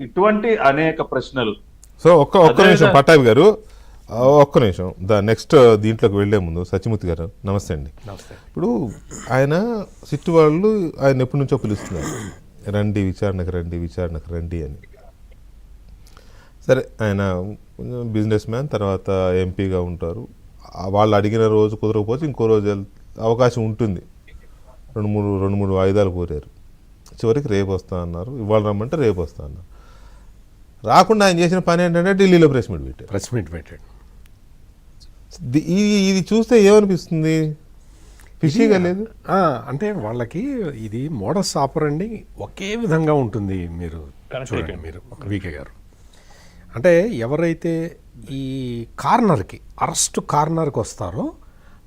ఇటువంటి అనేక ప్రశ్నలు. సో ఒక్క నిమిషం పట్టాభి గారు, ఒక్క నిమిషం. నెక్స్ట్ దీంట్లోకి వెళ్లే ముందు సత్యమూర్తి గారు నమస్తే అండి. ఇప్పుడు ఆయన సిట్టు వాళ్ళు ఆయన ఎప్పటి నుంచో పిలుస్తున్నారు, రండి విచారణకు రండి అని. సరే, ఆయన బిజినెస్ మ్యాన్, తర్వాత ఎంపీగా ఉంటారు. వాళ్ళు అడిగిన రోజు కుదరకపోతే ఇంకో రోజు అవకాశం ఉంటుంది. రెండు మూడు వాయిదాలు కోరారు. చివరికి రేపు వస్తా అన్నారు. ఇవాళ రమ్మంటే రేపు వస్తా అన్నారు. రాకుండా ఆయన చేసిన పని ఏంటంటే ఢిల్లీలో ప్రెస్ మీట్ పెట్టాడు. ఇది చూస్తే ఏమనిపిస్తుంది? ఫిషీగా లేదు అంటే వాళ్ళకి ఇది మోడస్ ఆపరండి ఒకే విధంగా ఉంటుంది. మీరు చూడండి, మీరు వీకే గారు, అంటే ఎవరైతే ఈ అరెస్ట్ కార్నర్కి వస్తారో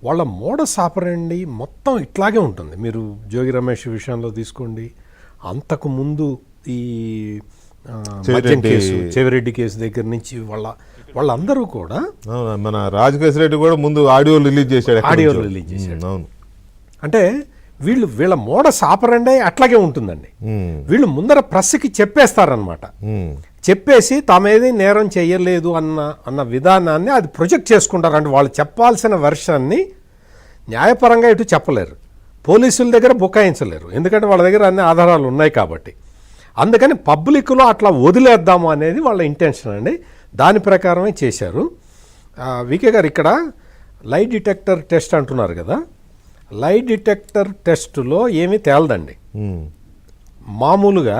వాళ్ళ మోడస్ ఆపరండి మొత్తం ఇట్లాగే ఉంటుంది. మీరు జోగి రమేష్ విషయంలో తీసుకోండి, అంతకు ముందు ఈ చెవిరెడ్డి కేసు దగ్గర నుంచి వాళ్ళందరూ కూడా, మన రాజకేశ్ రెడ్డి కూడా ముందు ఆడియో రిలీజ్ చేశాడు. అవును, అంటే వీళ్ళ మోడస్ ఆపరండి అట్లాగే ఉంటుందండి. వీళ్ళు ముందర ప్రెస్కి చెప్పేస్తారనమాట. చెప్పేసి తామేది నేరం చేయలేదు అన్న విధానాన్ని అది ప్రొజెక్ట్ చేసుకుంటారు. అంటే వాళ్ళు చెప్పాల్సిన వెర్షన్ని న్యాయపరంగా ఇటు చెప్పలేరు, పోలీసుల దగ్గర బుకాయించలేరు, ఎందుకంటే వాళ్ళ దగ్గర అన్ని ఆధారాలు ఉన్నాయి కాబట్టి. అందుకని పబ్లిక్లో అట్లా వదిలేద్దాము అనేది వాళ్ళ ఇంటెన్షన్ అండి. దాని ప్రకారమే చేశారు. వికే గారు, ఇక్కడ లై డిటెక్టర్ టెస్ట్ అంటున్నారు కదా, లై డిటెక్టర్ టెస్టులో ఏమీ తేలదండి. మామూలుగా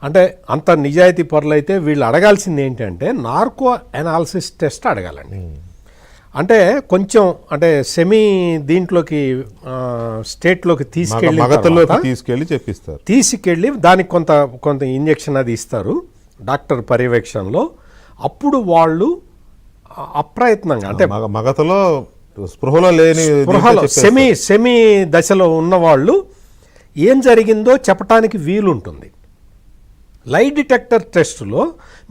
అంటే అంత నిజాయితీ పరులైతే వీళ్ళు అడగాల్సింది ఏంటంటే నార్కో అనాలిసిస్ టెస్ట్ అడగాలండి. అంటే కొంచెం అంటే సెమీ దీంట్లోకి స్టేట్లోకి తీసుకెళ్ళి దానికి కొంత ఇంజెక్షన్ అది ఇస్తారు డాక్టర్ పర్యవేక్షణలో. అప్పుడు వాళ్ళు అప్రయత్నంగా అంటే మగతలో స్పృహలో సెమీ దశలో ఉన్నవాళ్ళు ఏం జరిగిందో చెప్పడానికి వీలుంటుంది. లై డిటెక్టర్ టెస్టులో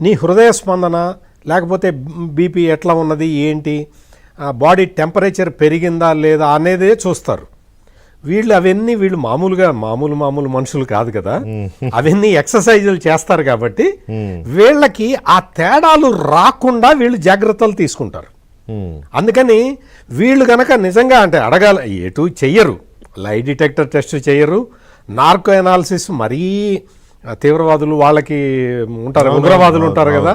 నీ హృదయ స్పందన లేకపోతే బీపీ ఎట్లా ఉన్నది, ఏంటి, బాడీ టెంపరేచర్ పెరిగిందా లేదా అనేదే చూస్తారు. వీళ్ళు మామూలు మనుషులు కాదు కదా, అవన్నీ ఎక్సర్సైజులు చేస్తారు కాబట్టి వీళ్ళకి ఆ తేడాలు రాకుండా వీళ్ళు జాగ్రత్తలు తీసుకుంటారు. అందుకని వీళ్ళు గనక నిజంగా అంటే అడగాలి, ఎటు చెయ్యరు, లై డిటెక్టర్ టెస్ట్ చెయ్యరు, నార్కో అనాలిసిస్ మరీ తీవ్రవాదులు వాళ్ళకి ఉంటారు, ఉగ్రవాదులు ఉంటారు కదా,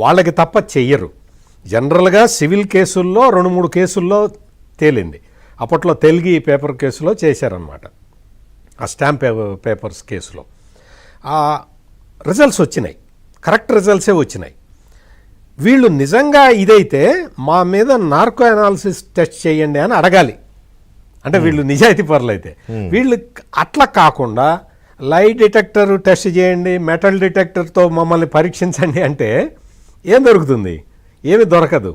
వాళ్ళకి తప్ప చెయ్యరు. జనరల్గా సివిల్ కేసుల్లో 2-3 కేసుల్లో తేలింది. అప్పట్లో తెలుగు పేపర్ కేసులో చేశారనమాట, ఆ స్టాంప్ పేపర్స్ కేసులో రిజల్ట్స్ వచ్చినాయి, కరెక్ట్ రిజల్ట్సే వచ్చినాయి. వీళ్ళు నిజంగా ఇదైతే మా మీద నార్కో అనాలిసిస్ టెస్ట్ చేయండి అని అడగాలి, అంటే వీళ్ళు నిజాయితీ పరులైతే. వీళ్ళు అట్లా కాకుండా లై డిటెక్టర్ టెస్ట్ చేయండి, మెటల్ డిటెక్టర్తో మమ్మల్ని పరీక్షించండి అంటే ఏం దొరుకుతుంది? ఏమి దొరకదు.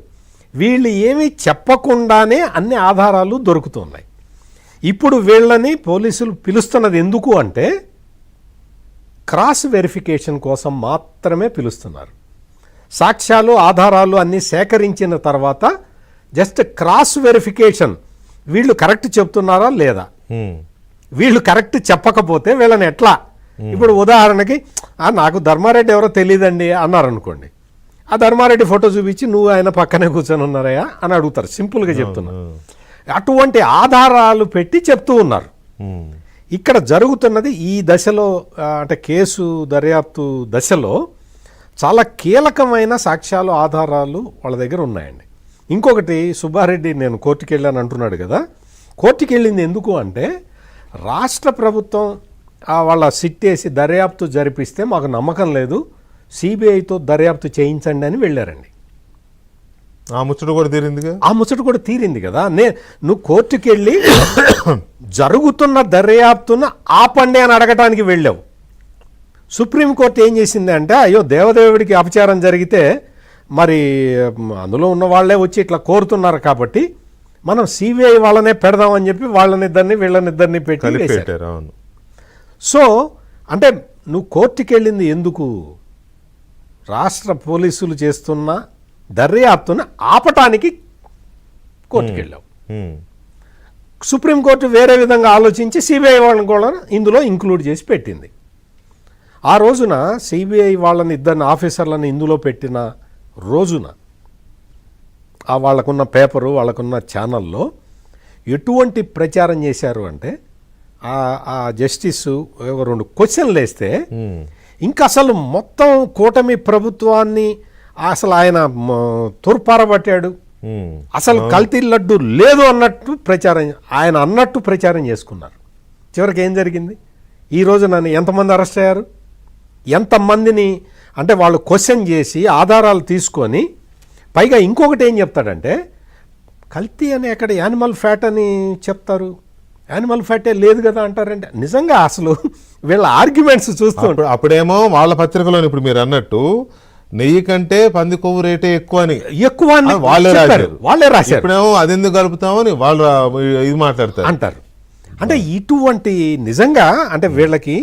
వీళ్ళు ఏమీ చెప్పకుండానే అన్ని ఆధారాలు దొరుకుతున్నాయి. ఇప్పుడు వీళ్ళని పోలీసులు పిలుస్తున్నది ఎందుకు అంటే క్రాస్ వెరిఫికేషన్ కోసం మాత్రమే పిలుస్తున్నారు. సాక్ష్యాలు ఆధారాలు అన్నీ సేకరించిన తర్వాత జస్ట్ క్రాస్ వెరిఫికేషన్, వీళ్ళు కరెక్ట్ చెప్తున్నారా లేదా. వీళ్ళు కరెక్ట్ చెప్పకపోతే వీళ్ళని ఎట్లా, ఇప్పుడు ఉదాహరణకి నాకు ధర్మారెడ్డి ఎవరో తెలియదండి అన్నారనుకోండి, ఆ ధర్మారెడ్డి ఫోటో చూపించి నువ్వు ఆయన పక్కనే కూర్చొని ఉన్నారయ్యా అని అడుగుతారు, సింపుల్గా చెప్తున్నారు. అటువంటి ఆధారాలు పెట్టి చెప్తూ ఉన్నారు. ఇక్కడ జరుగుతున్నది ఈ దశలో అంటే కేసు దర్యాప్తు దశలో చాలా కీలకమైన సాక్ష్యాలు ఆధారాలు వాళ్ళ దగ్గర ఉన్నాయండి. ఇంకొకటి, సుబ్బారెడ్డి నేను కోర్టుకు వెళ్ళాను అంటున్నాడు కదా, కోర్టుకు వెళ్ళింది ఎందుకు అంటే రాష్ట్ర ప్రభుత్వం వాళ్ళ సిట్టేసి దర్యాప్తు జరిపిస్తే మాకు నమ్మకం లేదు, సిబిఐతో దర్యాప్తు చేయించండి అని వెళ్ళారండి. ఆ ముచ్చట కూడా తీరింది కదా. నువ్వు కోర్టుకు వెళ్ళి జరుగుతున్న దర్యాప్తును ఆపండి అని అడగటానికి వెళ్ళావు. సుప్రీంకోర్టు ఏం చేసింది అంటే, అయ్యో దేవదేవుడికి అపచారం జరిగితే మరి అందులో ఉన్న వాళ్ళే వచ్చి ఇట్లా కోరుతున్నారు కాబట్టి మనం సిబిఐ వాళ్ళనే పెడదామని చెప్పి వీళ్ళనిద్దరిని పెట్టారు. సో అంటే నువ్వు కోర్టుకి వెళ్ళింది ఎందుకు? రాష్ట్ర పోలీసులు చేస్తున్న దర్యాప్తును ఆపటానికి కోర్టుకు వెళ్ళావు. సుప్రీంకోర్టు వేరే విధంగా ఆలోచించి సిబిఐ వాళ్ళని కూడా ఇందులో ఇంక్లూడ్ చేసి పెట్టింది. ఆ రోజున సిబిఐ వాళ్ళని ఇద్దరిని ఆఫీసర్లను ఇందులో పెట్టిన రోజున ఆ వాళ్ళకున్న పేపరు వాళ్ళకున్న ఛానల్లో ఎటువంటి ప్రచారం చేశారు అంటే ఆ జస్టిస్ రెండు క్వశ్చన్లు వేస్తే ఇంకా అసలు మొత్తం కూటమి ప్రభుత్వాన్ని అసలు ఆయన తూర్పారబట్టాడు, అసలు కల్తీ లడ్డు లేదు అన్నట్టు ఆయన అన్నట్టు ప్రచారం చేసుకున్నారు. చివరికి ఏం జరిగింది? ఈ రోజు నన్ను ఎంతమంది అరెస్ట్ అయ్యారు, ఎంతమందిని అంటే వాళ్ళు క్వశ్చన్ చేసి ఆధారాలు తీసుకొని, పైగా ఇంకొకటి ఏం చెప్తాడంటే కల్తీ అని ఎక్కడ యానిమల్ ఫ్యాట్ అని చెప్తారు, యానిమల్ ఫ్యాటే లేదు కదా అంటారంటే నిజంగా అసలు వీళ్ళ ఆర్గ్యుమెంట్స్ చూస్తూ అప్పుడేమో వాళ్ళ పత్రికలో ఇప్పుడు మీరు అన్నట్టు నెయ్యి కంటే పంది కొవ్వు రేటే ఎక్కువ అని వాళ్ళే రాశారు. ఇప్పుడేమో అది ఎందుకు కలుపుతామని వాళ్ళు ఇది మాట్లాడతారు అంటారు. అంటే ఇటువంటి నిజంగా అంటే వీళ్ళకి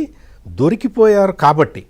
దొరికిపోయారు కాబట్టి